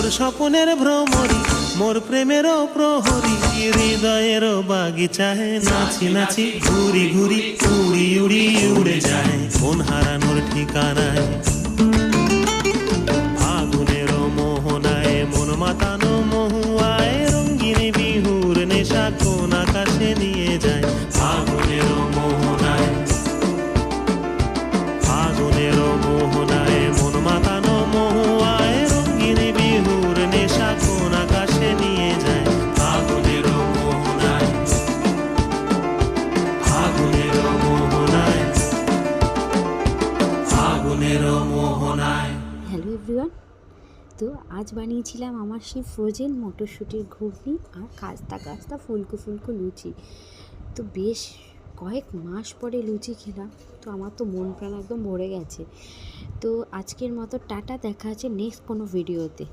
তোর স্বপ্নের ভ্রমরি মোর প্রেমেরও প্রহরী, হৃদয়েরও বাগিচায় নাচি নাচি ঘুরি ঘুরি উড়ি উড়ি উড়ে যায় মন হারানোর ঠিকানায়। ফাগুনেরও মোহনায় মন মাতানো মহুয়ায়, রঙিন বিহুর নেশা কোন আকাশে নিয়ে যায়। ফাগুনেরও মোহনায়, ফাগুনেরও মোহনায় মন মাতানো মহুয়ায়, রঙিন বিহুর নেশা কোন আকাশে নিয়ে যায়। ফাগুনেরও মোহনায়, ফাগুনেরও মোহনায়, ফাগুনেরও মোহনায়। হ্যালো এভরিওয়ান, তো আজ বানিয়েছিলাম আমার সেই ফ্রোজেন মটরশুঁটির ঘুগনি আর কাস্তা কাস্তা ফুলকো ফুলকো লুচি। তো বেশ কয়েক মাস পরে লুচি খেলাম, তো আমার তো মন প্রাণ একদম ভরে গেছে। তো আজকের মতো টাটা, দেখা আছে নেক্সট কোনো ভিডিওতে।